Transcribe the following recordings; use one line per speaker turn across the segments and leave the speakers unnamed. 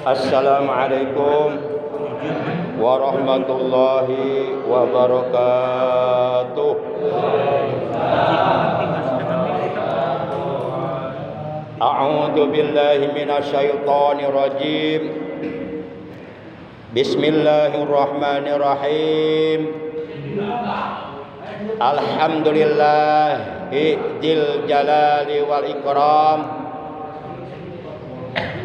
Assalamualaikum warahmatullahi wabarakatuh. A'udzu billahi minasyaitonir rajim. Bismillahirrahmanirrahim. Alhamdulillahi dzil jalali wal ikram.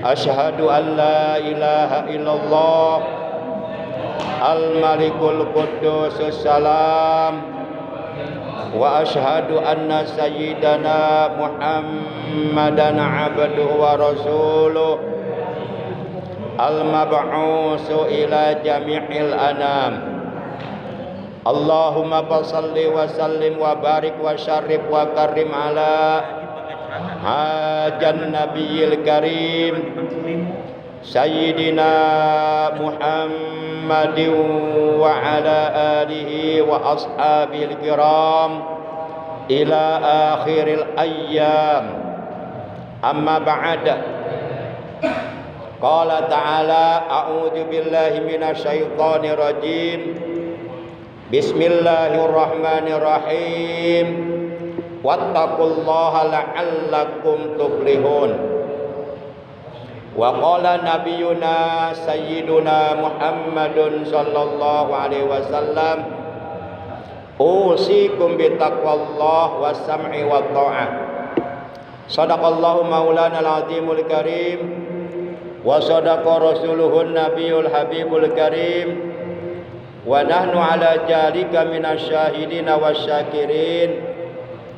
Asyhadu an la ilaha illallah al-malikul quddusus salam wa asyhadu anna sayyidana Muhammadan abduhu wa rasuluh al-mab'usu ila jami'il anam. Allahumma salli wa sallim wa barik wa syarrif wa karim ala hajan nabiyil karim sayyidina Muhammadin wa ala alihi wa ashabil kiram ila akhiril ayyam. Amma ba'da. Qala ta'ala a'udzu billahi minasyaitonir rajim. Bismillahirrahmanirrahim. Wattaqullaha la'allakum tuflihun. Wa qala nabiyuna sayyiduna Muhammadun sallallahu alaihi wasallam usikum bitaqwallah was-sam'i wat tha'ah. Shadaqallahu maulana al-azimul karim wa sadaqa rasuluhun nabiyul habibul karim wa nahnu ala jalika minasyahidina wasyakirin.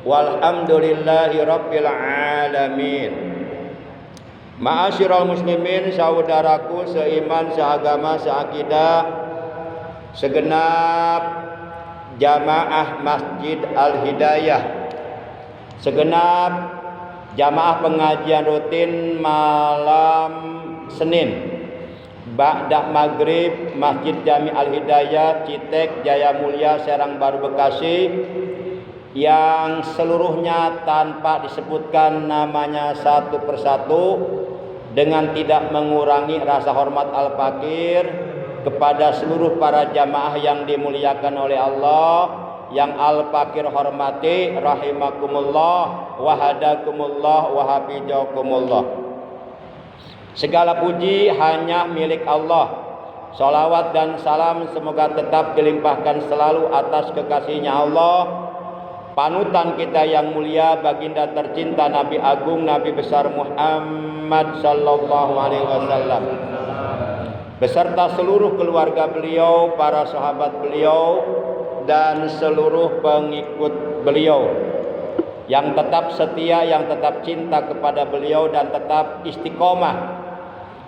Walhamdulillahi rabbil alamin. Ma'asyiral muslimin, saudaraku seiman, seagama, seakidah, segenap jamaah Masjid Al-Hidayah, segenap jamaah pengajian rutin malam Senin ba'da maghrib Masjid Jami Al-Hidayah Citek Jaya Mulia Serang Baru Bekasi, yang seluruhnya tanpa disebutkan namanya satu persatu, dengan tidak mengurangi rasa hormat al-fakir kepada seluruh para jamaah yang dimuliakan oleh Allah, yang al-fakir hormati rahimakumullah wa hadakumullah wa hafizakumullah. Segala puji hanya milik Allah. Salawat dan salam semoga tetap dilimpahkan selalu atas kekasihnya Allah, panutan kita yang mulia, baginda tercinta Nabi Agung Nabi besar Muhammad sallallahu alaihi wasallam, beserta seluruh keluarga beliau, para sahabat beliau, dan seluruh pengikut beliau yang tetap setia, yang tetap cinta kepada beliau dan tetap istiqomah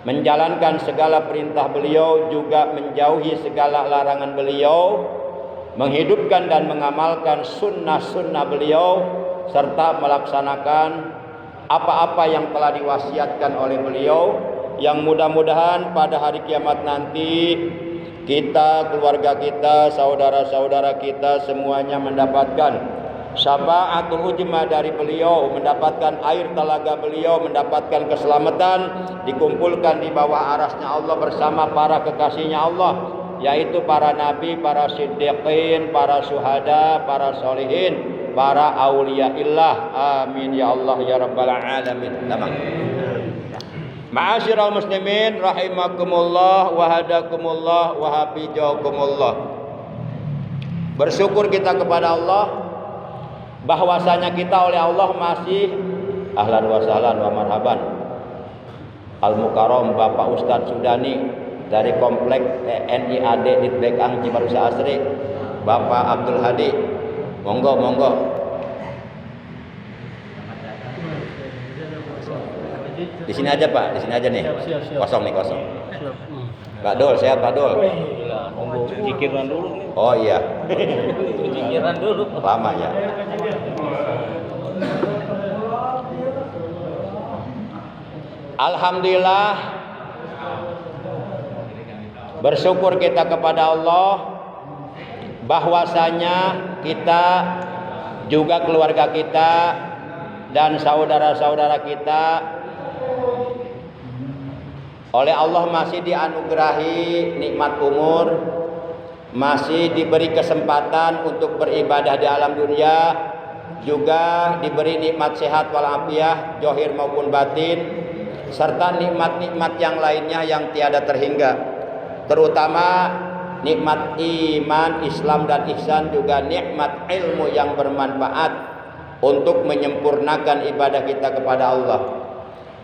menjalankan segala perintah beliau, juga menjauhi segala larangan beliau, menghidupkan dan mengamalkan sunnah-sunnah beliau, serta melaksanakan apa-apa yang telah diwasiatkan oleh beliau, yang mudah-mudahan pada hari kiamat nanti kita, keluarga kita, saudara-saudara kita semuanya mendapatkan syafaatul ujma dari beliau, mendapatkan air telaga beliau, mendapatkan keselamatan, dikumpulkan di bawah arasnya Allah bersama para kekasihnya Allah, yaitu para nabi, para siddiqin, para syuhada, para solihin, para auliyaillah. Amin ya Allah ya rabbal alamin. Ma'asyiral muslimin rahimakumullah wa hadakumullah wa hafizakumullah. Bersyukur kita kepada Allah bahwasanya kita oleh Allah masih ahlan wa sahlan wa marhaban al-mukarram Bapak Ustadz Sudani dari komplek TNI AD Ditbekang Cibarusah Asri, Bapak Abdul Hadi. Monggo, monggo. Di sini aja Pak, di sini aja nih. Kosong nih, kosong. Pak Dul, sehat Pak Dul.
Monggo zikiran dulu.
Oh iya.
Zikiran dulu.
Lama ya. Alhamdulillah, bersyukur kita kepada Allah bahwasanya kita juga keluarga kita dan saudara-saudara kita Oleh Allah masih dianugerahi nikmat umur, masih diberi kesempatan untuk beribadah di alam dunia, juga diberi nikmat sehat walafiat zahir maupun batin, serta nikmat-nikmat yang lainnya yang tiada terhingga, terutama nikmat iman, Islam dan ihsan, juga nikmat ilmu yang bermanfaat untuk menyempurnakan ibadah kita kepada Allah.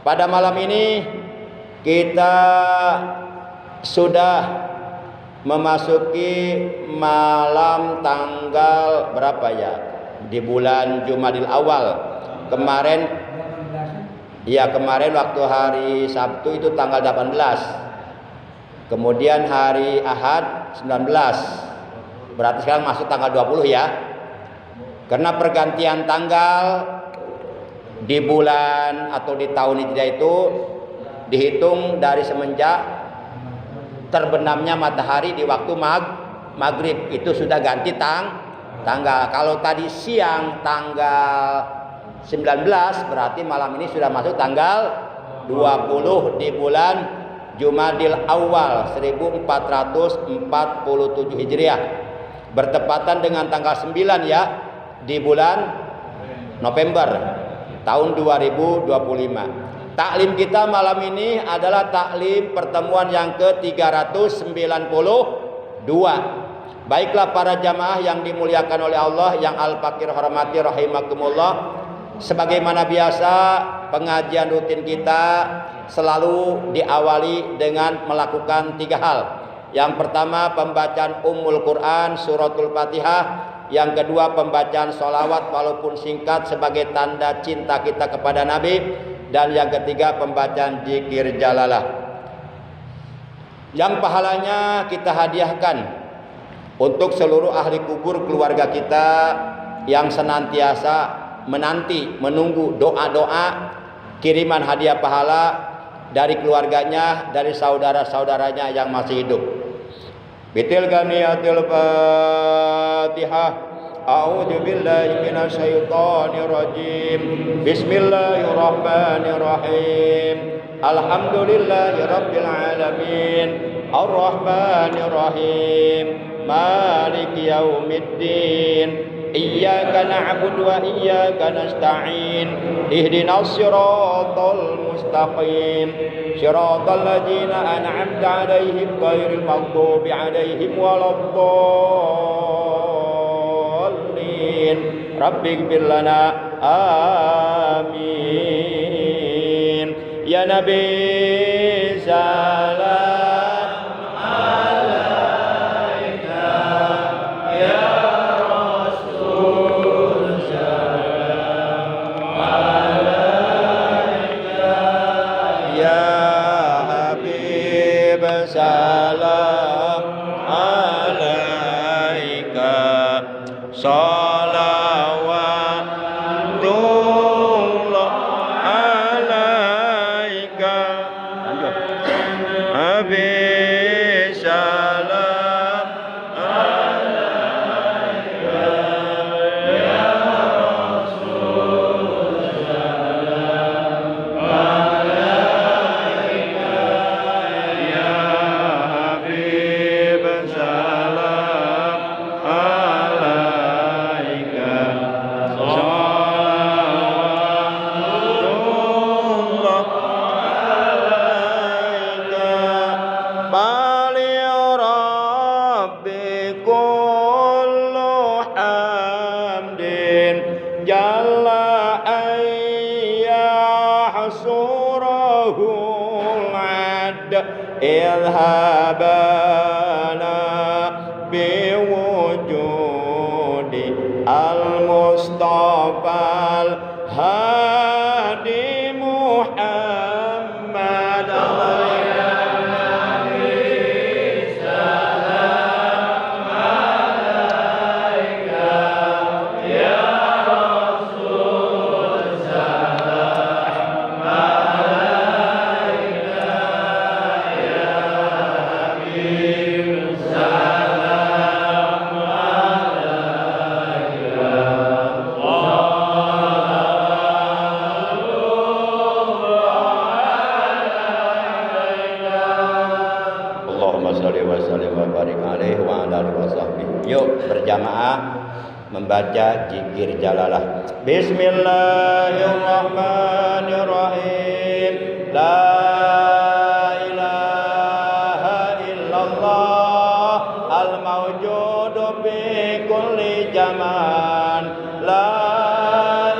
Pada malam ini kita sudah memasuki malam tanggal berapa ya? Di bulan Jumadil Awal. Kemarin waktu hari Sabtu itu tanggal 18. Kemudian hari Ahad 19. Berarti sekarang masuk tanggal 20 ya. Karena pergantian tanggal di bulan atau di tahun Hijriah itu dihitung dari semenjak terbenamnya matahari di waktu maghrib, itu sudah ganti tanggal. Kalau tadi siang tanggal 19, berarti malam ini sudah masuk tanggal 20 di bulan Jumadil Awal 1447 Hijriah, bertepatan dengan tanggal 9 ya di bulan November tahun 2025. Taklim kita malam ini adalah taklim pertemuan yang ke-392. Baiklah para jamaah yang dimuliakan oleh Allah, yang al-fakir hormati rahimakumullah. Sebagaimana biasa, pengajian rutin kita selalu diawali dengan melakukan 3 hal. Yang pertama, pembacaan Ummul Quran suratul Fatihah. Yang kedua, pembacaan sholawat walaupun singkat sebagai tanda cinta kita kepada Nabi. Dan yang ketiga, pembacaan zikir jalalah yang pahalanya kita hadiahkan untuk seluruh ahli kubur keluarga kita yang senantiasa menunggu doa-doa kiriman hadiah pahala dari keluarganya, dari saudara-saudaranya yang masih hidup. Bitil ganiyatil Fatihah. A'udzu billahi minasyaitonir rajim. Bismillahirrahmanirrahim. Alhamdulillahirabbil alamin. Arrahmanir rahim. Maliki yaumiddin. Iyyaka na'budu wa iyyaka nasta'in. Ihdinas siratal mustaqim. Siratal ladzina an'amta 'alaihim ghairil maghdubi 'alaihim waladdallin. Rabbighfir lana, amin. Ya Nabi salam alaika, ya Rasul salam alaika, ya Habib salam alaika. Salawatullah alaika, Abi salam alaika, ya Rasul salam alaika, ya Habib salam alaika. Salawatullah alaika. Bali Rabbi kullu hamdin jalla ayyahsurahul ad irhabana biwujudi al-Mustafa al-Hadi Muhammad. Oh wa sallim wa barik alaihi wa ala alihi wasahbihi. Yuk berjamaah membaca zikir jalalah. Bismillahirrahmanirrahim. La ilaha illallah al-mawjudu bi kulli zaman. La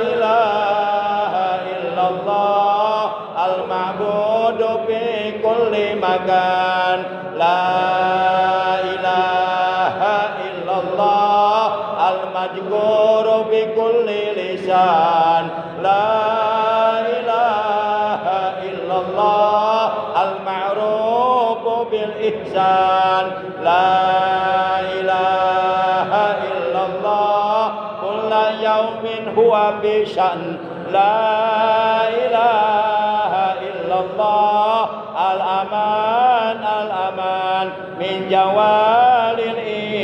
ilaha illallah al-ma'budu bi kulli makan. La ilaha illallah al-majguru bi kulli lisan. La ilaha illallah al-ma'rufu bil ihsan. La ilaha illallah kulla yaumin huwa bi sya'n. La ilaha illallah al-aman al-aman min jawalil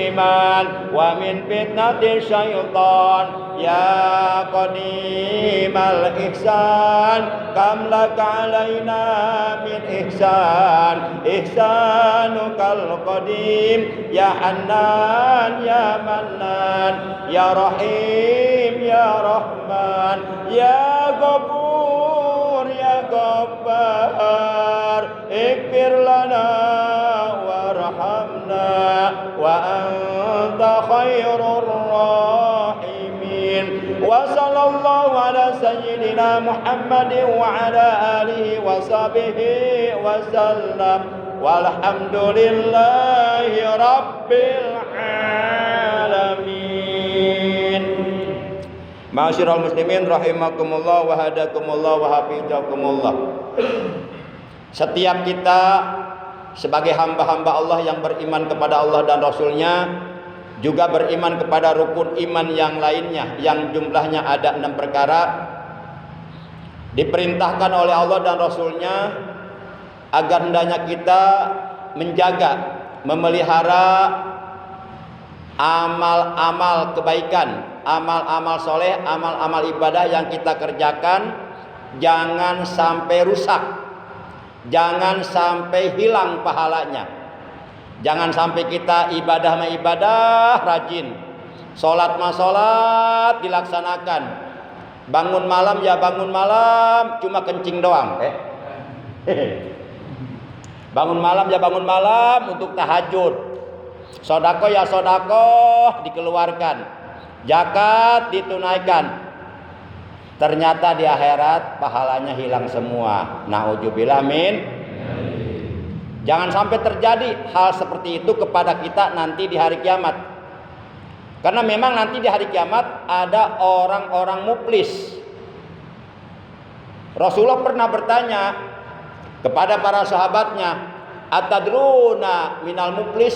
iman wa min fitnatil syaitan. Ya qadimal ihsan kam laka alaina min ihsan ihsanukal qadim. Ya Hannan ya Mannan ya Rahim ya Rahman ya Ghafur ya Ghaffar. Ighfir lana warhamna wa anta khairur rahimin. Wa sallallahu ala sayyidina Muhammadin wa ala alihi wa sahbihi wa sallam. Walhamdulillahi rabbil alamin. Ma'asyiral muslimin rahimakumullah wa hadakumullah wa hafizakumullah. Setiap kita sebagai hamba-hamba Allah yang beriman kepada Allah dan Rasulnya, juga beriman kepada rukun iman yang lainnya yang jumlahnya ada 6 perkara, diperintahkan oleh Allah dan Rasulnya agar hendaknya kita menjaga, memelihara amal-amal kebaikan, amal-amal soleh, amal-amal ibadah yang kita kerjakan jangan sampai rusak, jangan sampai hilang pahalanya. Jangan sampai kita ibadah mah ibadah rajin, sholat mah sholat dilaksanakan, bangun malam ya bangun malam cuma kencing doang. Bangun malam ya bangun malam untuk tahajud, sodako ya sodako dikeluarkan, zakat ditunaikan. Ternyata di akhirat pahalanya hilang semua. Na'udzubillah min. Jangan sampai terjadi hal seperti itu kepada kita nanti di hari kiamat. Karena memang nanti di hari kiamat ada orang-orang muflis. Rasulullah pernah bertanya kepada para sahabatnya, atadruna minal muflis?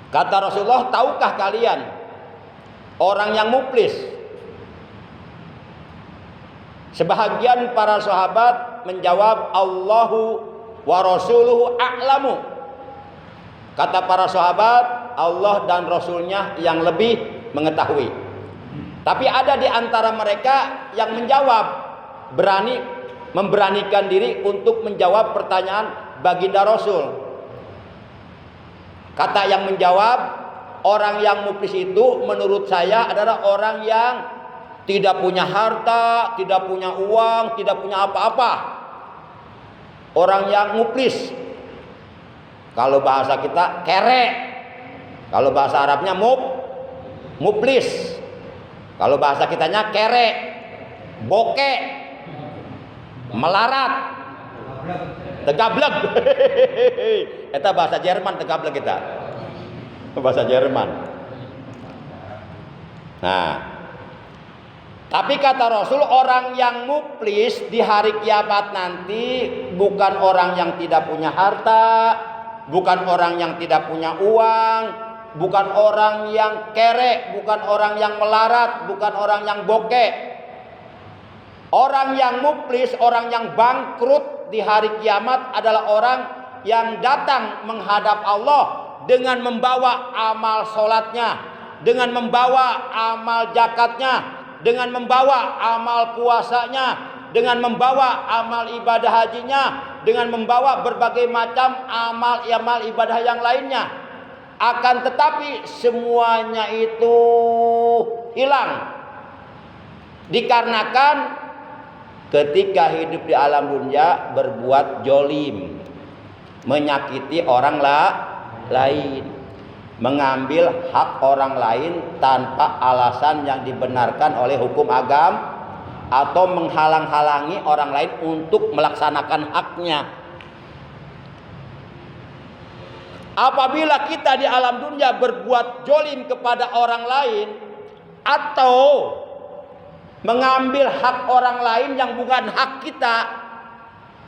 Kata Rasulullah, tahukah kalian orang yang muflis? Sebahagian para sahabat menjawab, Allahu wa rasuluhu a'lamu. Kata para sahabat, Allah dan Rasulnya yang lebih mengetahui. Tapi ada di antara mereka yang menjawab, memberanikan diri untuk menjawab pertanyaan baginda Rasul. Kata yang menjawab, orang yang muflis itu menurut saya adalah orang yang tidak punya harta, tidak punya uang, tidak punya apa-apa. Orang yang muflis. Kalau bahasa kita kere. Kalau bahasa Arabnya muflis. Kalau bahasa kitanya kere, bokek, melarat, tegablek. Itu bahasa Jerman, tegablek kita. Bahasa Jerman. Nah, tapi kata Rasul, orang yang muflis di hari kiamat nanti bukan orang yang tidak punya harta, bukan orang yang tidak punya uang, bukan orang yang kere, bukan orang yang melarat, bukan orang yang bokek. Orang yang muflis, orang yang bangkrut di hari kiamat adalah orang yang datang menghadap Allah dengan membawa amal sholatnya, dengan membawa amal zakatnya, dengan membawa amal puasanya, dengan membawa amal ibadah hajinya, dengan membawa berbagai macam amal ibadah yang lainnya. Akan tetapi semuanya itu hilang dikarenakan ketika hidup di alam dunia berbuat jolim, menyakiti orang lain, mengambil hak orang lain tanpa alasan yang dibenarkan oleh hukum agama, atau menghalang-halangi orang lain untuk melaksanakan haknya. Apabila kita di alam dunia berbuat jolim kepada orang lain atau mengambil hak orang lain yang bukan hak kita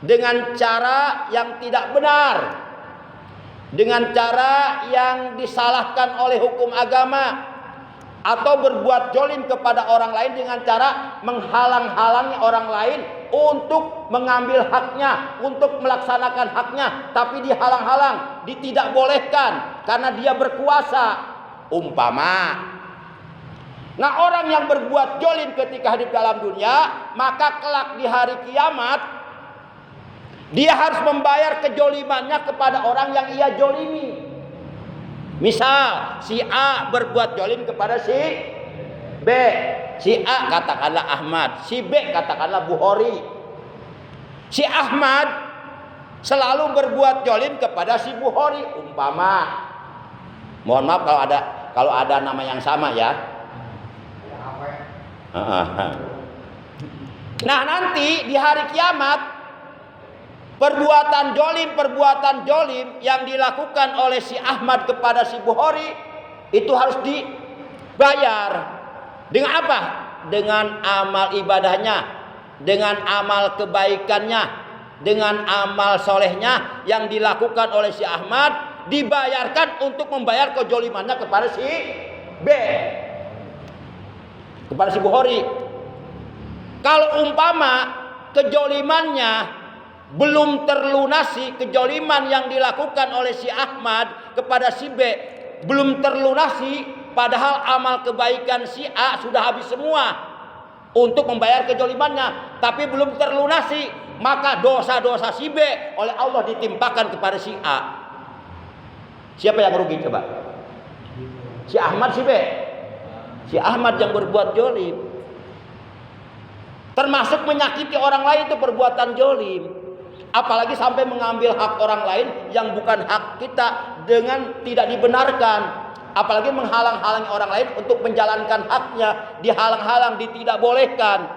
dengan cara yang tidak benar, dengan cara yang disalahkan oleh hukum agama, atau berbuat jolim kepada orang lain dengan cara menghalang-halangi orang lain untuk mengambil haknya, untuk melaksanakan haknya, tapi dihalang-halang, tidak bolehkan karena dia berkuasa. Umpama, nah orang yang berbuat jolim ketika hidup dalam dunia, maka kelak di hari kiamat dia harus membayar kejolimannya kepada orang yang ia jolimi. Misal si A berbuat jolim kepada si B. Si A katakanlah Ahmad, si B katakanlah Bukhari. Si Ahmad selalu berbuat jolim kepada si Bukhari. Umpama, mohon maaf kalau ada nama yang sama ya. Nah nanti di hari kiamat perbuatan jolim yang dilakukan oleh si Ahmad kepada si Bukhari itu harus dibayar. Dengan apa? Dengan amal ibadahnya, dengan amal kebaikannya, dengan amal solehnya yang dilakukan oleh si Ahmad, dibayarkan untuk membayar kejolimannya kepada si B, kepada si Bukhari. Kalau umpama kejolimannya belum terlunasi, kejoliman yang dilakukan oleh si Ahmad kepada si B belum terlunasi, padahal amal kebaikan si A sudah habis semua untuk membayar kejolimannya, tapi belum terlunasi, maka dosa-dosa si B oleh Allah ditimpakan kepada si A. Siapa yang rugi coba? Si Ahmad, si B? Si Ahmad yang berbuat jolim. Termasuk menyakiti orang lain itu perbuatan jolim. Apalagi sampai mengambil hak orang lain yang bukan hak kita dengan tidak dibenarkan. Apalagi menghalang-halangi orang lain untuk menjalankan haknya, dihalang-halang, tidak bolehkan.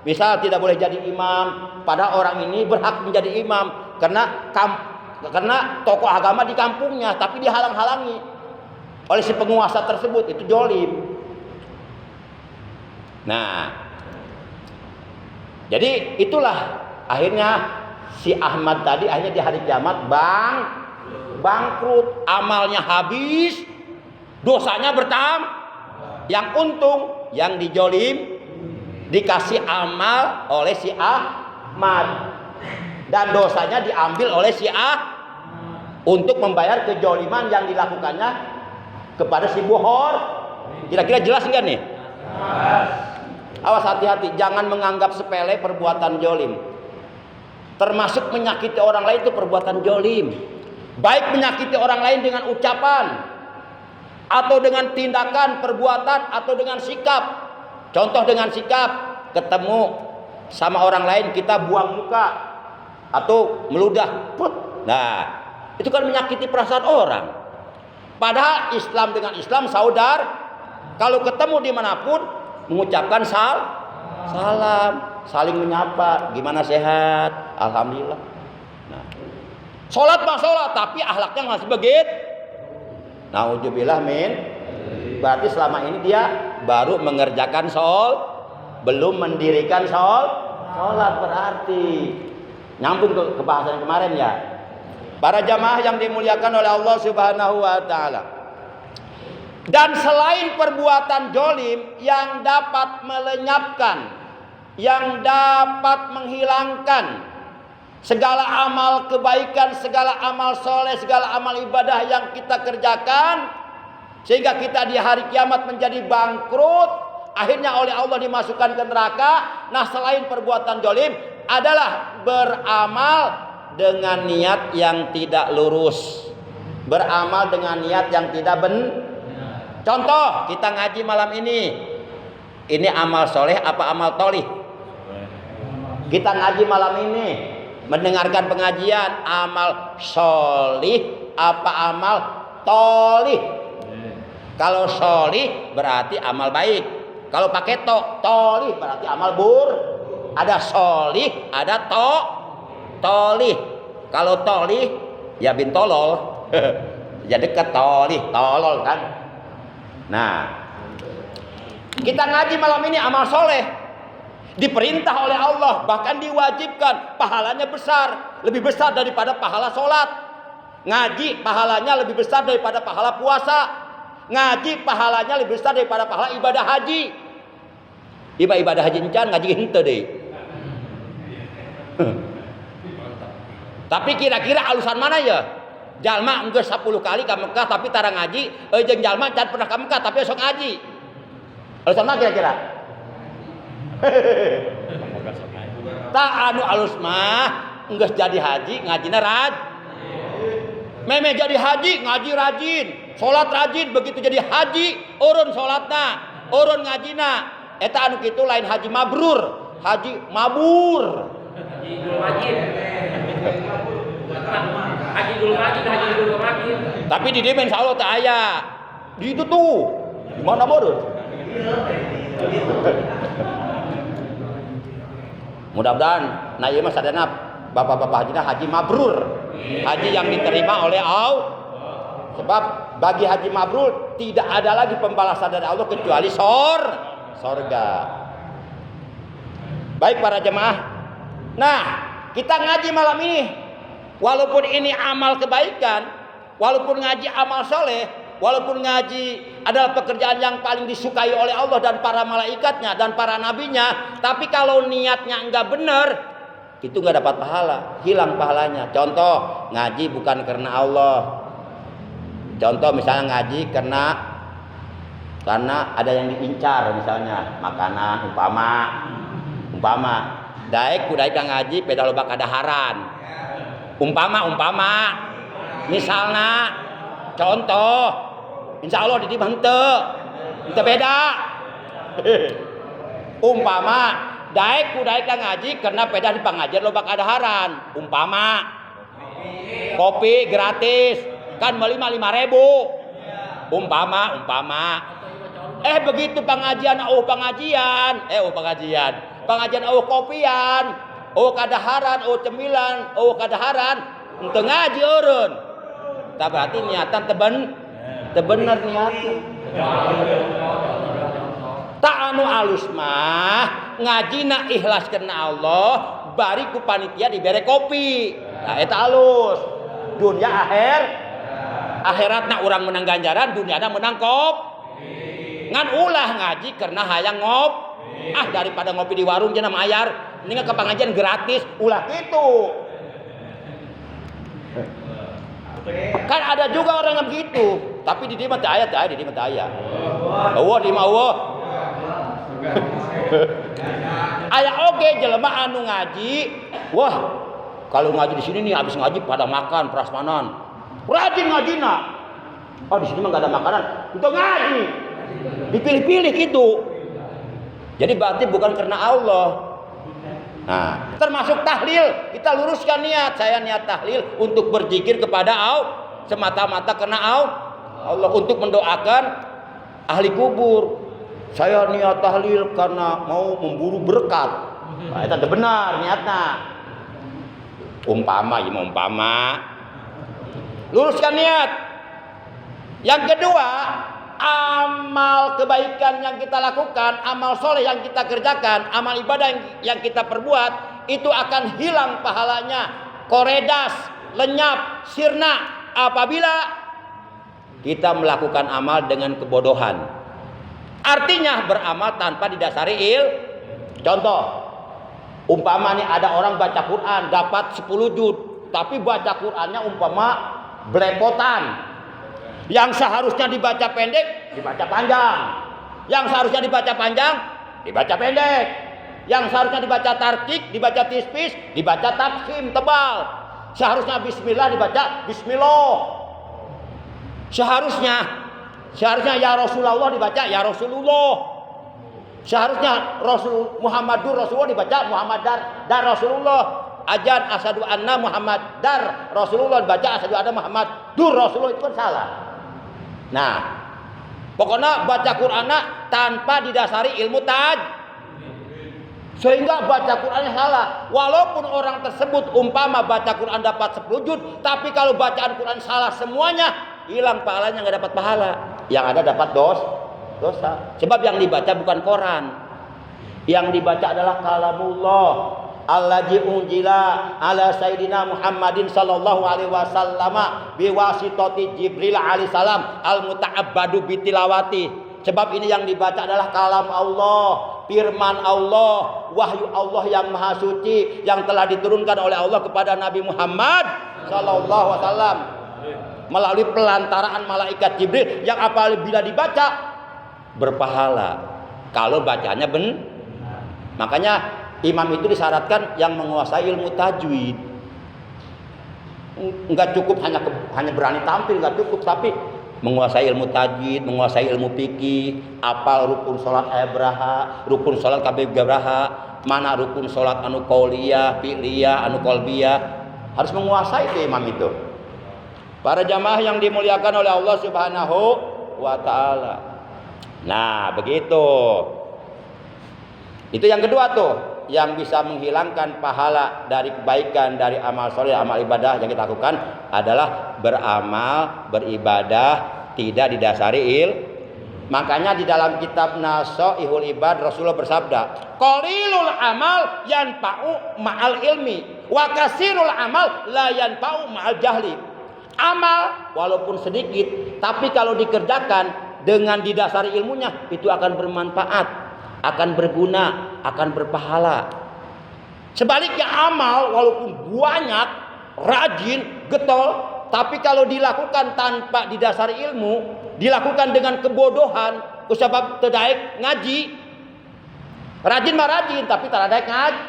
Misal tidak boleh jadi imam, padahal orang ini berhak menjadi imam karena tokoh agama di kampungnya, tapi dihalang-halangi oleh si penguasa tersebut, itu jolim. Nah, jadi itulah akhirnya si Ahmad tadi akhirnya di hari kiamat bangkrut, amalnya habis, dosanya bertambah. Yang untung yang dijolim dikasih amal oleh si Ahmad dan dosanya diambil oleh si A untuk membayar kejoliman yang dilakukannya kepada si Bukhari. Kira-kira jelas enggak nih? Awas, hati-hati, jangan menganggap sepele perbuatan jolim. Termasuk menyakiti orang lain itu perbuatan jolim. Baik menyakiti orang lain dengan ucapan, atau dengan tindakan, perbuatan, atau dengan sikap. Contoh dengan sikap, ketemu sama orang lain kita buang muka atau meludah. Nah, itu kan menyakiti perasaan orang. Padahal Islam dengan Islam saudara. Kalau ketemu dimanapun mengucapkan salam, saling menyapa, gimana sehat, alhamdulillah. Nah, sholat mah sholat, tapi akhlaknya masih begitu. Nauzubillah min. Berarti selama ini dia baru mengerjakan belum mendirikan sholat berarti. Nyambung ke bahasan kemarin ya. Para jamaah yang dimuliakan oleh Allah Subhanahu wa taala. Dan selain perbuatan jolim yang dapat melenyapkan, yang dapat menghilangkan segala amal kebaikan, segala amal soleh, segala amal ibadah yang kita kerjakan, sehingga kita di hari kiamat menjadi bangkrut, akhirnya oleh Allah dimasukkan ke neraka. Nah, selain perbuatan jolim adalah beramal dengan niat yang tidak lurus. Beramal dengan niat yang tidak Contoh, kita ngaji malam ini. Ini amal soleh apa amal tolih? Kita ngaji malam ini, mendengarkan pengajian, amal solih apa amal tolih? Kalau solih berarti amal baik. Kalau pakai tolih berarti amal Ada solih, ada tolih. Kalau tolih ya bin tolol. Ya dekat tolol kan. Nah, kita ngaji malam ini amal soleh, diperintah oleh Allah, bahkan diwajibkan, pahalanya besar, lebih besar daripada pahala sholat. Ngaji pahalanya lebih besar daripada pahala puasa. Ngaji pahalanya lebih besar daripada pahala ibadah haji. Ibadah haji encan, ngaji henteu deh. Tapi kira-kira alusan mana ya? Jalma enggeus 10 kali ka Mekah tapi tara ngaji, jeung jalma can pernah ka Mekah tapi sok ngaji. Alusan mana kira-kira? Tak anu alus mah enggeus jadi haji ngajina Meme jadi haji ngaji rajin, salat rajin, begitu jadi haji urun salatna, urun ngajina. Eta anu kitu lain haji mabrur, haji mabur. Haji dulu wajib. Haji dulu wajib. Tapi di dieu insyaallah teu aya. Di itu tuh. Di mana bodoh? Mudah-mudahan na ieu mah sadana bapak-bapak hajina haji mabrur. Haji yang diterima oleh Allah. Sebab bagi haji mabrur tidak ada lagi pembalasan dari Allah kecuali sorga. Baik para jemaah. Nah, kita ngaji malam ini. Walaupun ini amal kebaikan, walaupun ngaji amal soleh, walaupun ngaji adalah pekerjaan yang paling disukai oleh Allah dan para malaikatnya dan para nabinya, tapi kalau niatnya enggak benar, itu enggak dapat pahala, hilang pahalanya. Contoh, ngaji bukan karena Allah. Contoh misalnya ngaji karena ada yang diincar, misalnya makanan, umpama daek kudaek ngaji beda loba kadaharan. Umpama misalnya contoh insya Allah di dieu henteu beda. Umpama daek kudaek ngaji karena beda di pangajian loba kadaharan. Umpama kopi gratis kan beli 5.000. Umpama begitu pengajian kopian, kadaharan, cemilan, kadaharan, untuk ngaji urun. Tak berarti niatan tebener niatan. Tak anu alus mah ngajina ikhlas karena Allah, bari ku panitia dibere kopi. Nah eta alus. Dunia akhiratna urang menang ganjaran, duniana menang ngan ulah ngaji karena hayang daripada ngopi di warung jenah mayar, ini ke pengajian gratis, ulah gitu. Kan ada juga orang yang begitu, tapi di dieu mah teu aya, aya oge jelema anu ngaji, wah kalau ngaji di sini nih habis ngaji pada makan prasmanan. Rajin ngajina. Oh di sini mah enggak ada makanan, untuk ngaji. Dipilih-pilih gitu. Jadi berarti bukan karena Allah. Nah, termasuk tahlil, kita luruskan niat. Saya niat tahlil untuk berzikir kepada Allah semata-mata karena Allah, untuk mendoakan ahli kubur. Saya niat tahlil karena mau memburu berkat. Nah, itu benar niatnya. Umpama. Luruskan niat. Yang kedua, amal kebaikan yang kita lakukan, amal soleh yang kita kerjakan, amal ibadah yang kita perbuat, itu akan hilang pahalanya, koredas, lenyap, sirna apabila kita melakukan amal dengan kebodohan. Artinya beramal tanpa didasari Contoh, umpama nih ada orang baca Quran dapat 10 juz, tapi baca Qurannya umpama belepotan. Yang seharusnya dibaca pendek, dibaca panjang. Yang seharusnya dibaca panjang, dibaca pendek. Yang seharusnya dibaca tarkik, dibaca tispis, dibaca tafkhim tebal. Seharusnya bismillah dibaca bismillah. Seharusnya ya Rasulullah dibaca ya Rasulullah. Seharusnya Rasul Muhammadur Rasulullah dibaca Muhammad dar Rasulullah. Ajan asyhadu anna Muhammad dar Rasulullah dibaca asyhadu anna Muhammad dur Rasulullah, itu kan salah. Nah, pokoknya baca Quran tanpa didasari ilmu sehingga baca Qurannya salah. Walaupun orang tersebut umpama baca Quran dapat 10 juz, tapi kalau bacaan Quran salah semuanya, hilang pahalanya, nggak dapat pahala. Yang ada dapat dosa. Sebab yang dibaca bukan Quran. Yang dibaca adalah kalamullah. Allazi unjila ala sayyidina Muhammadin sallallahu alaihi wasallam biwasitati Jibril alaihi salam al muta'abbadu bitilawati. Sebab ini yang dibaca adalah kalam Allah, firman Allah, wahyu Allah yang maha suci yang telah diturunkan oleh Allah kepada Nabi Muhammad sallallahu alaihi wasallam melalui pelantaraan malaikat Jibril yang apabila dibaca berpahala kalau bacanya benar. Makanya imam itu disyaratkan yang menguasai ilmu tajwid. Enggak cukup hanya berani tampil, enggak cukup, tapi menguasai ilmu tajwid, menguasai ilmu fikih, apal rukun salat beraha, rukun salat kabeh beraha, mana rukun salat anu qauliyah, fi'liyah, anu qalbiyah, harus menguasai itu imam itu. Para jamaah yang dimuliakan oleh Allah Subhanahu wa taala. Nah, begitu. Itu yang kedua tuh, yang bisa menghilangkan pahala dari kebaikan, dari amal soleh, amal ibadah yang kita lakukan adalah beramal, beribadah tidak didasari Makanya di dalam kitab Nasoihul Ibad Rasulullah bersabda, qalilul amal yanfa'u ma'al ilmi wa kasirul amal la yanfa'u ma'al jahli. Amal walaupun sedikit, tapi kalau dikerjakan dengan didasari ilmunya itu akan bermanfaat, akan berguna, akan berpahala. Sebaliknya amal walaupun banyak, rajin, getol, tapi kalau dilakukan tanpa didasari ilmu, dilakukan dengan kebodohan, sebab terdaik ngaji. Rajin mah rajin, tapi terdaik ngaji.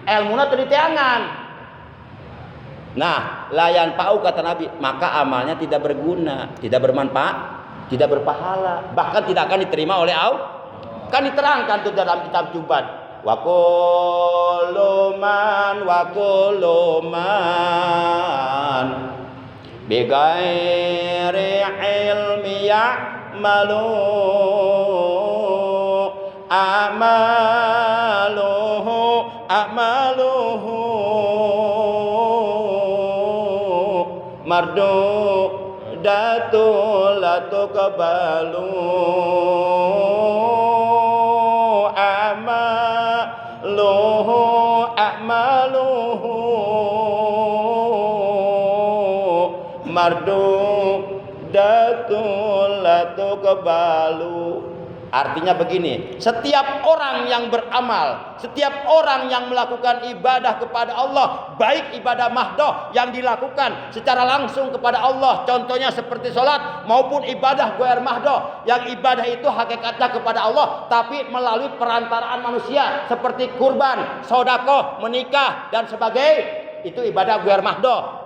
Ilmuna teu diteangan. Nah, layan pau kata Nabi, maka amalnya tidak berguna, tidak bermanfaat, tidak berpahala, bahkan tidak akan diterima oleh Allah. Kan diterangkan tuh dalam kitab Jubat. Wa kullu man bighairi ilmi ya'malu amaluhu mardudatul la tuqbalu amaluhu mardudatul la tuqbalu. Artinya begini, setiap orang yang beramal, setiap orang yang melakukan ibadah kepada Allah, baik ibadah mahdoh yang dilakukan secara langsung kepada Allah, contohnya seperti sholat, maupun ibadah ghair mahdoh, yang ibadah itu hakikatnya kepada Allah, tapi melalui perantaraan manusia, seperti kurban, sedekah, menikah, dan sebagainya, itu ibadah ghair mahdoh.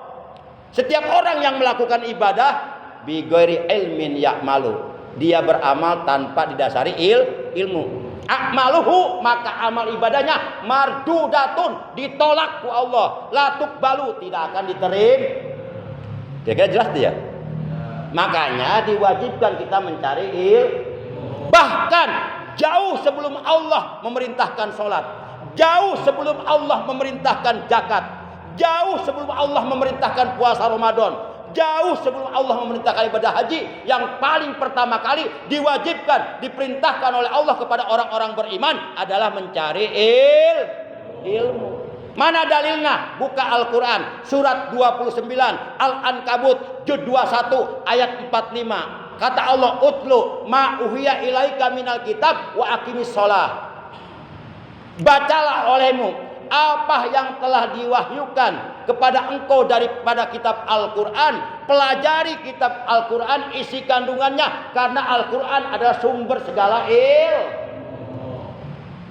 Setiap orang yang melakukan ibadah bi ghairi ilmin ya'malu, dia beramal tanpa didasari ilmu. Akmaluhu, maka amal ibadahnya mardudatun, ditolak ku Allah, la tuqbalu, tidak akan diterima. Kira-kira jelas dia. Makanya diwajibkan kita mencari ilmu. Bahkan jauh sebelum Allah memerintahkan sholat, jauh sebelum Allah memerintahkan zakat, jauh sebelum Allah memerintahkan puasa Ramadan, jauh sebelum Allah memerintahkan ibadah haji, yang paling pertama kali diwajibkan, diperintahkan oleh Allah kepada orang-orang beriman adalah mencari ilmu. Mana dalilnya? Buka Al-Quran surat 29 Al-Ankabut juz 21 ayat 45. Kata Allah, utlu ma uhiya ilaika minal kitab wa aqimis shalah. Bacalah olehmu apa yang telah diwahyukan kepada engkau daripada kitab Al-Quran. Pelajari kitab Al-Quran, isi kandungannya, karena Al-Quran adalah sumber segala ilmu.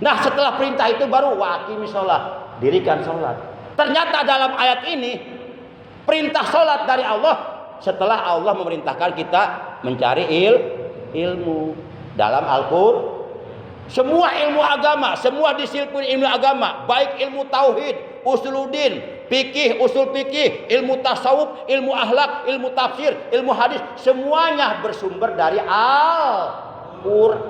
Nah, setelah perintah itu baru waqimis sholat, dirikan sholat. Ternyata dalam ayat ini Perintah sholat dari Allah setelah Allah memerintahkan kita mencari ilmu dalam Al-Qur'an. Semua ilmu agama, semua disiplin ilmu agama, baik ilmu tauhid, usuluddin, fikih, usul fikih, ilmu tasawuf, ilmu akhlak, ilmu tafsir, ilmu hadis, semuanya bersumber dari Al-Qur'an.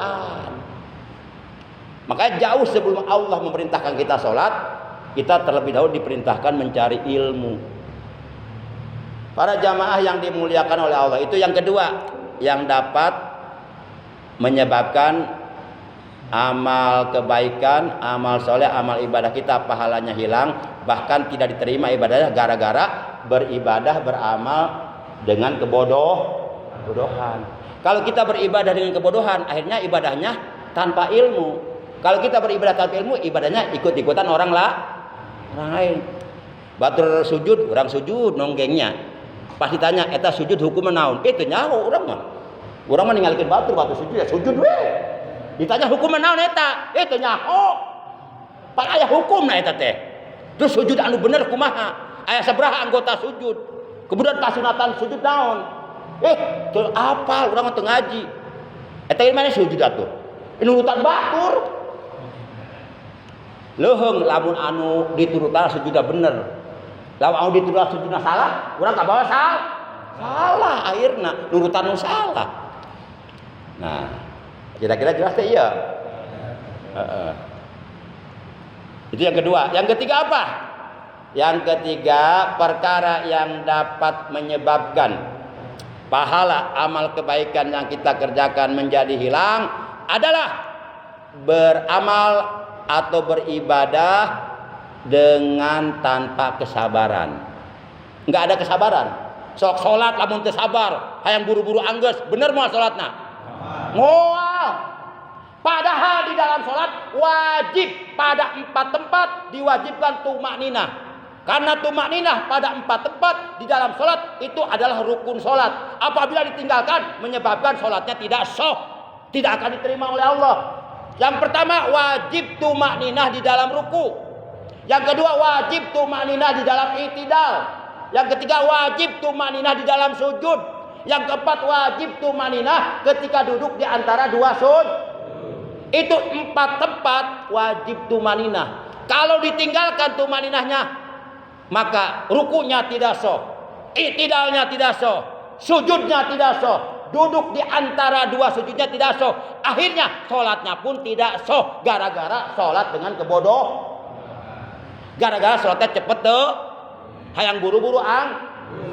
Makanya jauh sebelum Allah memerintahkan kita sholat, kita terlebih dahulu diperintahkan mencari ilmu. Para jamaah yang dimuliakan oleh Allah, itu yang kedua yang dapat menyebabkan amal kebaikan, amal soleh, amal ibadah kita pahalanya hilang, bahkan tidak diterima ibadahnya gara-gara beribadah beramal dengan kebodohan. Kalau kita beribadah dengan kebodohan, akhirnya ibadahnya tanpa ilmu. Kalau kita beribadah tanpa ilmu, ibadahnya ikut-ikutan orang lain. Batur sujud, orang sujud nonggengnya. Pas ditanya, eta sujud hukum naon? Itu nyaho orang mah. Orang mah ninggalkeun batur sujud ya sujud we. Ditanya hukum naon eta? Itu nyaho. Pak aya hukumna eta teh. Terus sujud anu bener kumaha? Aya sabaraha anggota sujud? Kemudian kasunatan sujud naon? Teu apal urang teu ngaji. Eta ieu mane sujud atuh. Nurutan batur. Leuheung lamun anu diturutan sujudna bener. Lamun anu diturutan sujudna salah, urang kabawa salah akhirna nurutan nu salah. Nah, kira-kira jelas teh iya. Itu yang kedua. Yang ketiga apa? Yang ketiga, perkara yang dapat menyebabkan pahala amal kebaikan yang kita kerjakan menjadi hilang adalah beramal atau beribadah dengan tanpa kesabaran. Enggak ada kesabaran. Sok salat lamun teu sabar, hayang buru-buru anggeus, bener moal salatna? Moal. Padahal di dalam sholat wajib pada 4 tempat diwajibkan tumakninah. Karena tumakninah pada 4 tempat di dalam sholat itu adalah rukun sholat. Apabila ditinggalkan menyebabkan sholatnya tidak sah, tidak akan diterima oleh Allah. Yang pertama wajib tumakninah di dalam ruku. Yang kedua wajib tumakninah di dalam i'tidal. Yang ketiga wajib tumakninah di dalam sujud. Yang keempat wajib tumakninah ketika duduk di antara dua sujud. Itu 4 tempat wajib tumaninah. Kalau ditinggalkan tumaninahnya, maka rukunya tidak sah, i'tidalnya tidak sah, sujudnya tidak sah, duduk di antara dua sujudnya tidak sah. Akhirnya sholatnya pun tidak sah gara-gara sholat dengan kebodoh. Gara-gara sholatnya cepet tuh, hayang buru-buru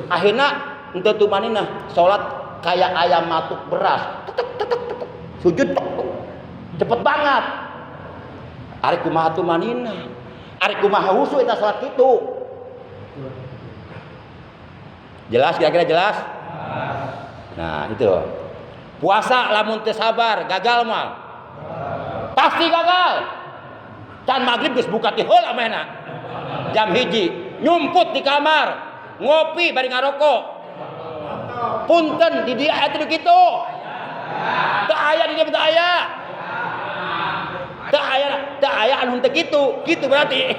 akhirnya untuk tumaninah sholat kayak ayam matuk beras, sujud cepet banget. Ari kumaha tumanina, ari kumaha husu eta salat kitu. Jelas, kira-kira jelas? Nah, itu. Puasa lamun teu sabar, gagal mal. Pasti gagal. Can magrib geus buka ti heula mehna. Jam 1 nyumput di kamar, ngopi bari ngarokok. Punten di dia atuh kitu. Teu aya di dia teu aya. Tak aya anu teu gitu berarti.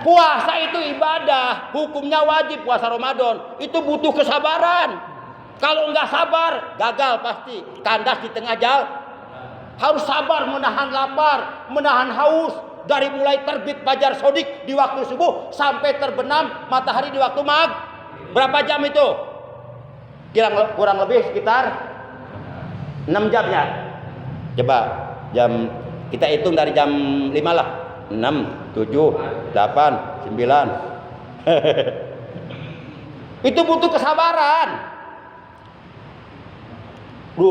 Puasa itu ibadah, hukumnya wajib puasa Ramadan. Itu butuh kesabaran. Kalau enggak sabar, gagal pasti. Kandas di tengah jalan. Harus sabar menahan lapar, menahan haus dari mulai terbit fajar sodik di waktu subuh sampai terbenam matahari di waktu Berapa jam itu? Kurang lebih sekitar 6 jam ya. Coba jam kita hitung dari jam 5 lah. 6, 7, 8, 9. Itu butuh kesabaran.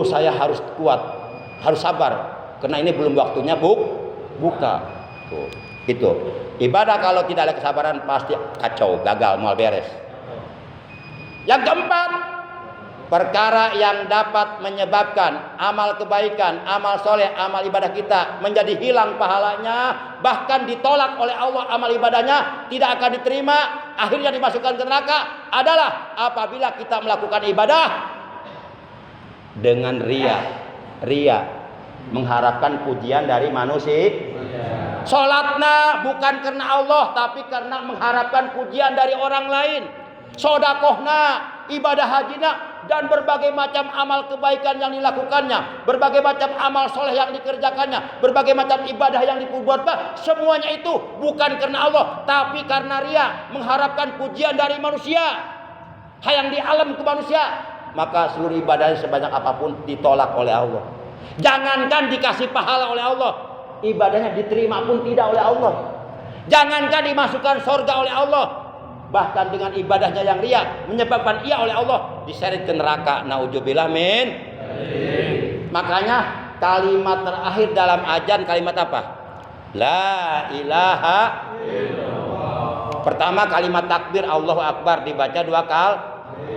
Saya harus kuat, harus sabar karena ini belum waktunya buka. Tuh, itu. Ibadah kalau tidak ada kesabaran pasti kacau, gagal, mal beres. Yang keempat, perkara yang dapat menyebabkan amal kebaikan, amal soleh, amal ibadah kita menjadi hilang pahalanya, bahkan ditolak oleh Allah amal ibadahnya, tidak akan diterima, akhirnya dimasukkan ke neraka adalah apabila kita melakukan ibadah dengan ria, mengharapkan pujian dari manusia. Sholatna bukan karena Allah, tapi karena mengharapkan pujian dari orang lain. Sodakohna, ibadah hajina, dan berbagai macam amal kebaikan yang dilakukannya, berbagai macam amal soleh yang dikerjakannya, berbagai macam ibadah yang diperbuatnya, semuanya itu bukan karena Allah, tapi karena ria, mengharapkan pujian dari manusia, hayang di alam ke manusia. Maka seluruh ibadahnya sebanyak apapun ditolak oleh Allah. Jangankan dikasih pahala oleh Allah, ibadahnya diterima pun tidak oleh Allah. Jangankan dimasukkan surga oleh Allah, bahkan dengan ibadahnya yang ria menyebabkan ia oleh Allah diseret ke neraka. Nauzubillah min. Makanya kalimat terakhir dalam azan kalimat apa? La ilaha illallah. Pertama kalimat takbir Allahu Akbar dibaca 2 kali.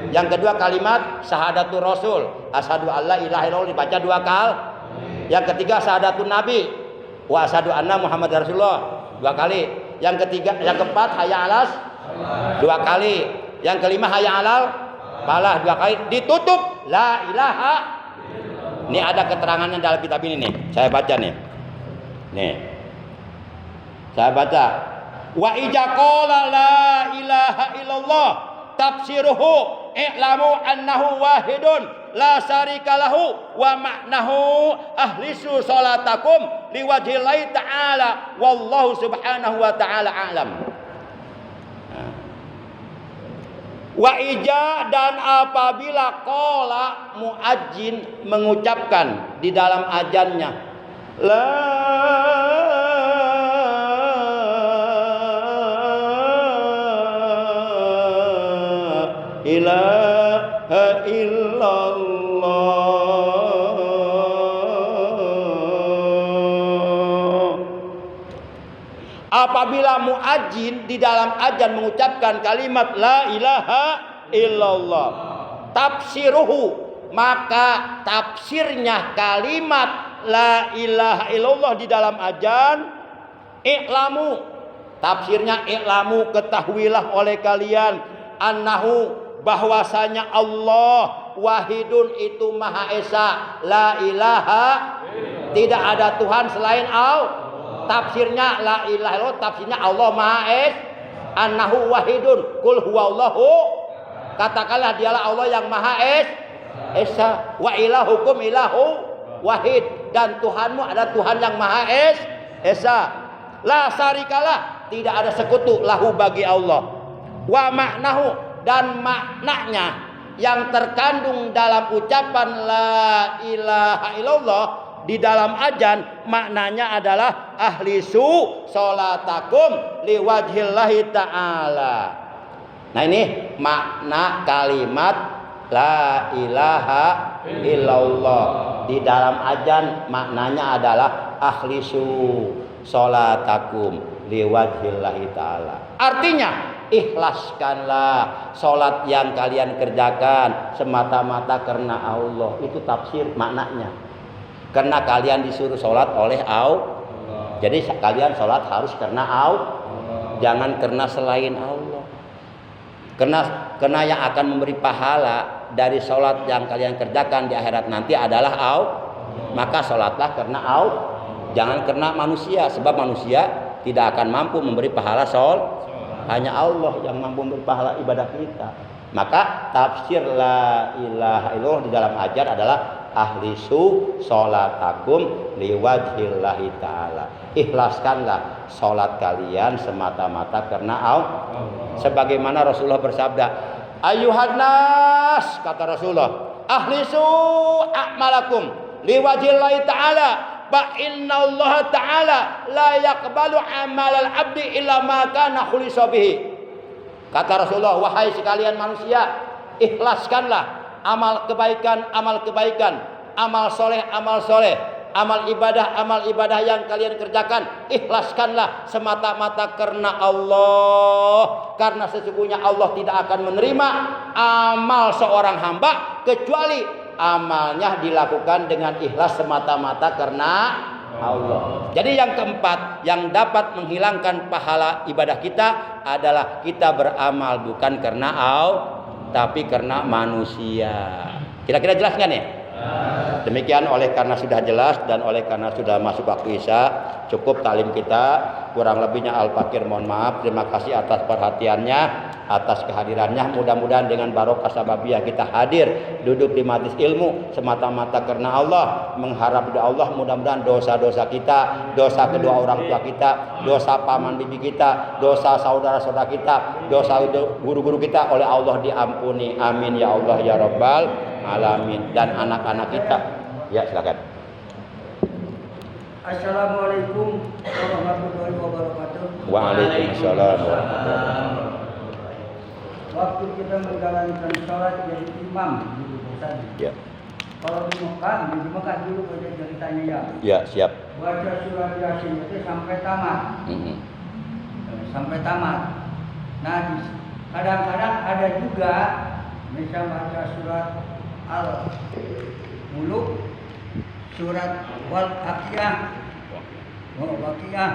Yang kedua kalimat syahadatul Rasul, asyhadu alla ilaha illallah dibaca 2 kali. Yang ketiga syahadatun Nabi wa asyhadu anna Muhammad Rasulullah 2 kali. Yang ketiga, yang keempat hayya alas 2 kali. Yang kelima hayya alal falah 2 kali. Ditutup la ilaha. Ini ada keterangannya dalam kitab ini nih. Saya baca nih. Nih. Saya baca. Wa ija qala la ilaha illallah tafsiruhu i'lamu annahu wahidun la syarika lahu wa ma'nahu ahlisu salatakum liwajhillahi ta'ala wallahu subhanahu wa ta'ala a'lam. Wa ija, dan apabila qala muadzin mengucapkan di dalam azannya la ilaha illallah. Apabila muadzin di dalam azan mengucapkan kalimat la ilaha illallah, tafsiruhu, maka tafsirnya kalimat la ilaha illallah di dalam azan, i'lamu, tafsirnya i'lamu, ketahuilah oleh kalian, annahu, bahwasanya Allah wahidun itu maha esa, la ilaha, tidak ada Tuhan selain Allah. Tafsirnya la ilaha illallah, tafsirnya Allah maha esa, annahu wahidun, kul huwallahu, katakanlah dialah Allah yang maha esa, wa ilahukum ilahu wahid, dan Tuhanmu adalah Tuhan yang maha esa, la syarikalah, tidak ada sekutu, lahu bagi Allah, wa maknahu, dan maknanya yang terkandung dalam ucapan la ilaha illallah di dalam azan, maknanya adalah ahlisu sholatakum liwajhillahi ta'ala. Nah ini makna kalimat la ilaha illallah di dalam azan, maknanya adalah ahlisu sholatakum liwajhillahi ta'ala. Artinya ikhlaskanlah sholat yang kalian kerjakan semata-mata karena Allah. Itu tafsir maknanya. Karena kalian disuruh sholat oleh Allah. Jadi kalian sholat harus karena Allah, jangan karena selain Allah. Karena yang akan memberi pahala dari sholat yang kalian kerjakan di akhirat nanti adalah Allah. Maka sholatlah karena Allah, jangan karena manusia. Sebab manusia tidak akan mampu memberi pahala sholat. Hanya Allah yang mampu memberi pahala ibadah kita. Maka tafsir la ilaha illallah di dalam azan adalah ahlisu sholatakum liwajhillahi ta'ala. Ikhlaskanlah sholat kalian semata-mata karena Allah. Sebagaimana Rasulullah bersabda, ayuhan nas, kata Rasulullah, ahlisu a'malakum liwajhillahi ta'ala, fa innallaha ta'ala la yaqbalu amalal abdi illa ma kana khulisa bihi. Kata Rasulullah, wahai sekalian manusia, ikhlaskanlah amal kebaikan, amal soleh, amal ibadah yang kalian kerjakan. Ikhlaskanlah semata-mata karena Allah. Karena sesungguhnya Allah tidak akan menerima amal seorang hamba kecuali amalnya dilakukan dengan ikhlas semata-mata karena Allah. Jadi yang keempat yang dapat menghilangkan pahala ibadah kita adalah kita beramal bukan karena Allah tapi karena manusia. Kira-kira jelas kan ya? Demikian oleh karena sudah jelas dan oleh karena sudah masuk waktu Isya, cukup talim kita. Kurang lebihnya Al-Fakir mohon maaf. Terima kasih atas perhatiannya, atas kehadirannya. Mudah-mudahan dengan barokah sababiyah kita hadir duduk di majelis ilmu semata-mata karena Allah, mengharap doa Allah. Mudah-mudahan dosa-dosa kita, dosa kedua orang tua kita, dosa paman bibi kita, dosa saudara-saudara kita, dosa guru-guru kita oleh Allah diampuni. Amin ya Allah ya Rabbal alamin. Dan anak-anak kita, ya silakan.
Assalamualaikum warahmatullahi wabarakatuh.
Waalaikumsalam warahmatullahi wabarakatuh.
Waktu kita menjalankan sholat jadi imam dulu Ustaz.
Ya.
Kalau di Mekah dulu pada ceritanya ya.
Ya, siap.
Baca surat Yasin itu sampai tamat. Sampai tamat. Nah, kadang-kadang ada juga misal baca surat Al-Muluk, surat Wal-Aqiyah. Wal-Aqiyah.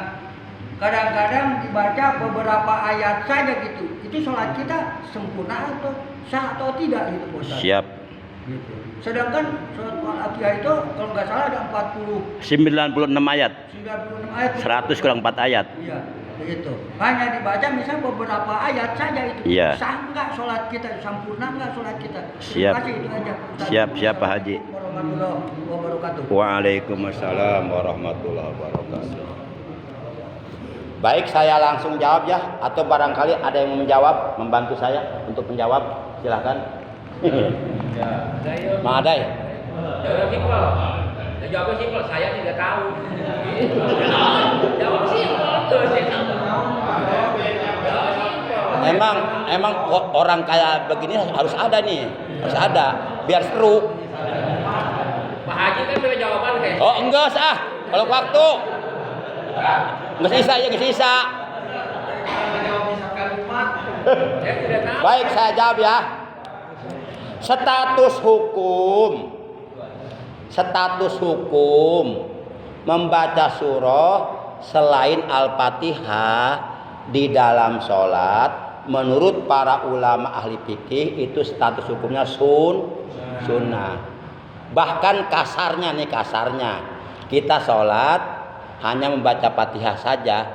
Kadang-kadang dibaca beberapa ayat saja gitu. Itu sholat kita sempurna atau sah atau tidak gitu Ustaz.
Siap.
Gitu. Sedangkan surat Al-Aqiyah itu kalau nggak salah ada
96 ayat.
96 ayat.
100 kurang 4 ayat.
Iya, begitu. Hanya dibaca misal beberapa ayat saja itu.
Iya.
Sah nggak sholat kita, sempurna nggak sholat kita.
Siap.
Terima kasih itu aja. Ustaz.
Siap Pak Haji.
Warahmatullahi wabarakatuh.
Waalaikumsalam warahmatullahi wabarakatuh. Baik, saya langsung jawab ya, atau barangkali ada yang menjawab, membantu saya untuk menjawab, silahkan. Mang Adai.
Jawab simpel, saya tidak tahu. Jawab simpel,
Emang orang kayak begini harus ada nih, harus ada, biar seru.
Pak Haji kan punya jawaban kayak.
Oh enggak sah, kalau waktu nggak sisa ya nggak sisa. Baik, saya jawab ya. Status hukum membaca surah selain Al-Fatihah di dalam sholat menurut para ulama ahli fikih itu status hukumnya sunnah. Bahkan kasarnya kita sholat hanya membaca Fatihah saja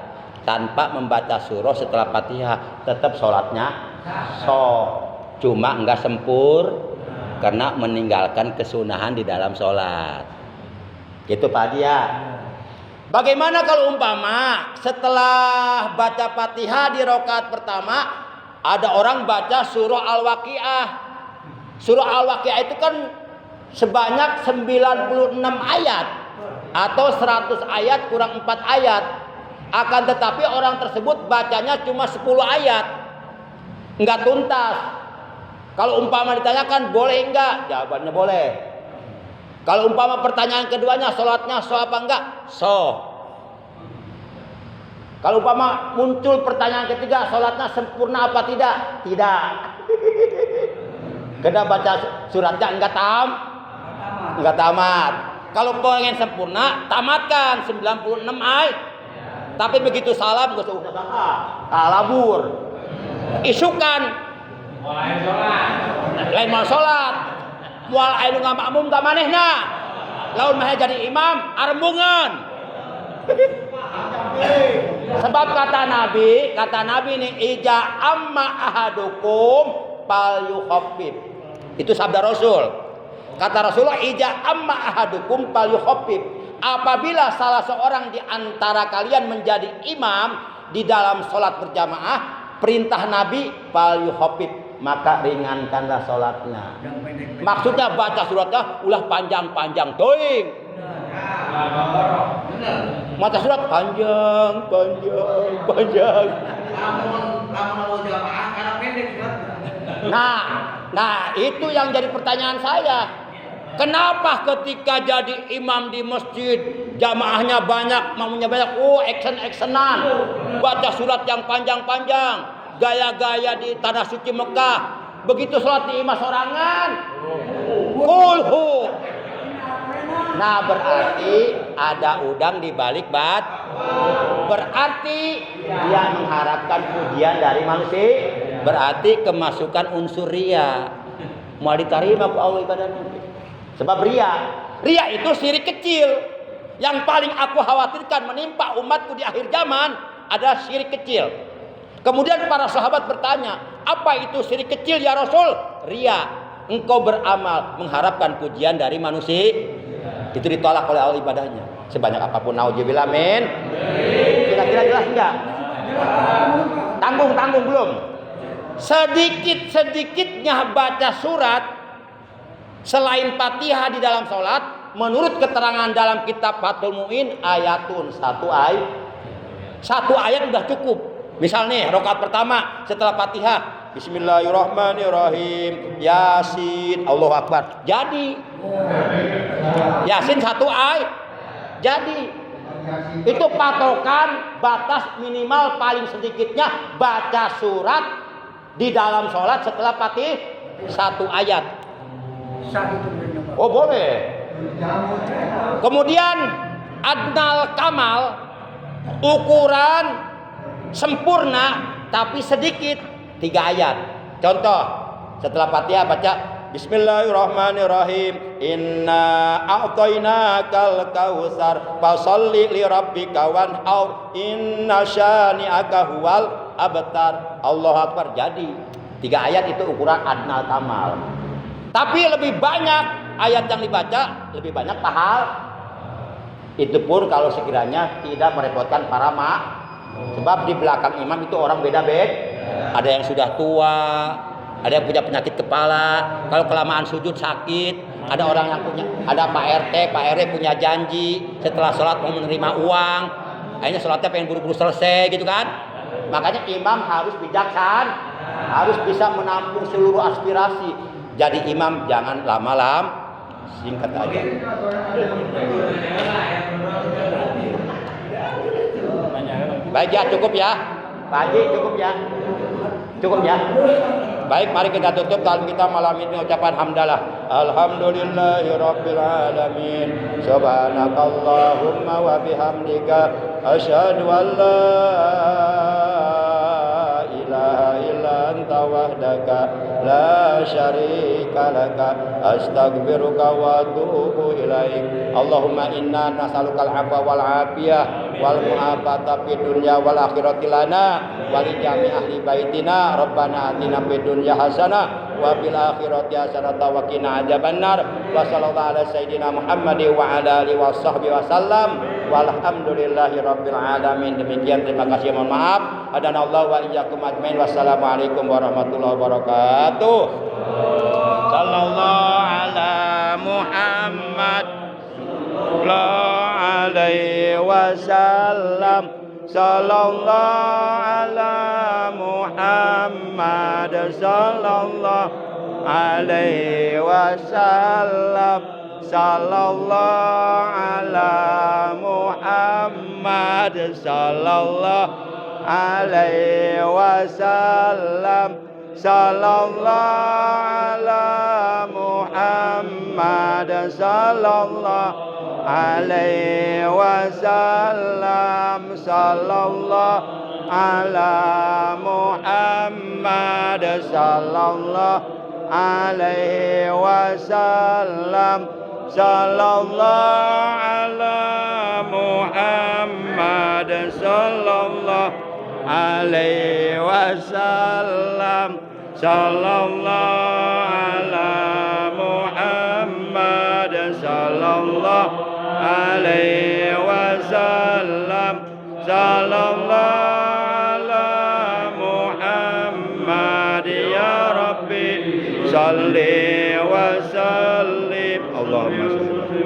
tanpa membaca surah setelah Fatihah, tetap sholatnya cuma enggak karena meninggalkan kesunahan di dalam sholat. Gitu Pak Haji ya. Bagaimana kalau umpama setelah baca Fatihah di rakaat pertama ada orang baca surah Al-Waqiah. Surah Al-Waqiah itu kan sebanyak 96 ayat atau 100 ayat kurang 4 ayat. Akan tetapi orang tersebut bacanya cuma 10 ayat. Enggak tuntas. Kalau umpama ditanyakan boleh enggak? Jawabannya boleh. Kalau umpama pertanyaan keduanya sholatnya sah apa enggak? Sah. Kalau umpama muncul pertanyaan ketiga sholatnya sempurna apa tidak? Tidak. Karena baca suratnya enggak tamat. Kalau pengen sempurna tamatkan 96 ayat. Tapi begitu salam enggak usah kalabur. Isukan lain mal sholat mual ainu ngamakmum ka manehna laun mah jadi imam arembungan. Sebab kata Nabi nih ija amma ahadukum fal yukhaffif. Itu sabda Rasul. Kata Rasulullah ija amma ahadukum fal yukhaffif. Apabila salah seorang di antara kalian menjadi imam di dalam sholat berjamaah, perintah Nabi fal yukhaffif, maka ringankanlah sholatnya. Maksudnya baca suratnya ulah panjang-panjang toing. Baca surat panjang. Nah itu yang jadi pertanyaan saya. Kenapa ketika jadi imam di masjid jamaahnya banyak, makmumnya banyak, action-actionan, baca surat yang panjang-panjang, gaya-gaya di tanah suci Mekah, begitu sholat di imam sorangan, kulhu. Nah berarti ada udang di balik bat. Berarti dia mengharapkan pujian dari manusia. Berarti kemasukan unsur ria. Mau diterima ku Allah ibadahnya. Sebab ria Ria itu syirik kecil. Yang paling aku khawatirkan menimpa umatku di akhir zaman adalah syirik kecil. Kemudian para sahabat bertanya, apa itu syirik kecil ya Rasul? Ria, engkau beramal mengharapkan pujian dari manusia. Itu ditolak oleh Allah ibadahnya. Sebanyak apapun, naudzubillah min. Kira-kira jelas enggak? Tanggung belum? Sedikit-sedikitnya baca surat selain Fatihah di dalam sholat, menurut keterangan dalam kitab Fathul Mu'in, ayatun, satu ayat udah cukup. Misalnya rakaat pertama setelah Fatihah, Bismillahirrahmanirrahim, Yasin, Allahu Akbar. Jadi Yasin satu ayat. Jadi itu patokan batas minimal paling sedikitnya baca surat di dalam sholat setelah Fatihah satu ayat. Oh boleh. Kemudian adnal kamal, ukuran sempurna tapi sedikit 3 ayat. Contoh, setelah Fatihah baca Bismillahirrahmanirrahim, Inna a'tainakal kautsar fasholli li rabbika wanhar inna syani'aka huwal abtar. Allahu Akbar. Jadi 3 ayat itu ukuran adnal kamal. Tapi lebih banyak ayat yang dibaca, lebih banyak pahala. Itu pun kalau sekiranya tidak merepotkan para sebab di belakang imam itu orang beda-beda. Ada yang sudah tua, ada yang punya penyakit kepala, kalau kelamaan sujud sakit. Ada orang yang punya, ada Pak RW punya janji setelah sholat mau menerima uang. Akhirnya sholatnya pengen buru-buru selesai gitu kan. Makanya imam harus bijaksana, harus bisa menampung seluruh aspirasi. Jadi imam jangan lama-lama, singkat aja. Baik ya, cukup ya. Pak Haji, cukup ya. Cukup ya. Baik, mari kita tutup kalam kita malam ini ucapan hamdalah. Alhamdulillahirabbil alamin. Subhanakallahumma wa bihamdika asyhadu an la ilaha illa anta wahdaka la syarika laka astaghfiruka wa atubu ilaik. Allahumma inna nas'alukal afwa wal afiyah wal mu'afata fid dunya wal akhirati lana wa li jami ahli baitina. Rabbana atina fid dunya hasanah wa fil akhirati hasanah wa qina adzabannar. Wa sallallahu ala sayidina Muhammad wa ala alihi wa sahbihi wasallam. Walhamdulillahi rabbil alamin. Demikian, terima kasih, mohon maaf. Hadanallahu wa iyyakum ajmain. Wassalamualaikum warahmatullahi wabarakatuh. Sallallahu ala Muhammad alaihi wasallam. Sallallahu ala Muhammad sallallahu alaihi wasallam. Sallallahu ala Muhammad sallallahu alaihi wasallam. Sallallahu ala Muhammad sallallahu alaihi wasallam. Sallallahu ala Muhammad sallallahu alaihi wasallam. Sallallahu ala Muhammad sallallahu alaihi wasallam. Sallallahu ala Muhammad sallallahu alaihi wasallam. Sallallahu ala Muhammad ya Rabbi salli wa sallim. Allahumma salli.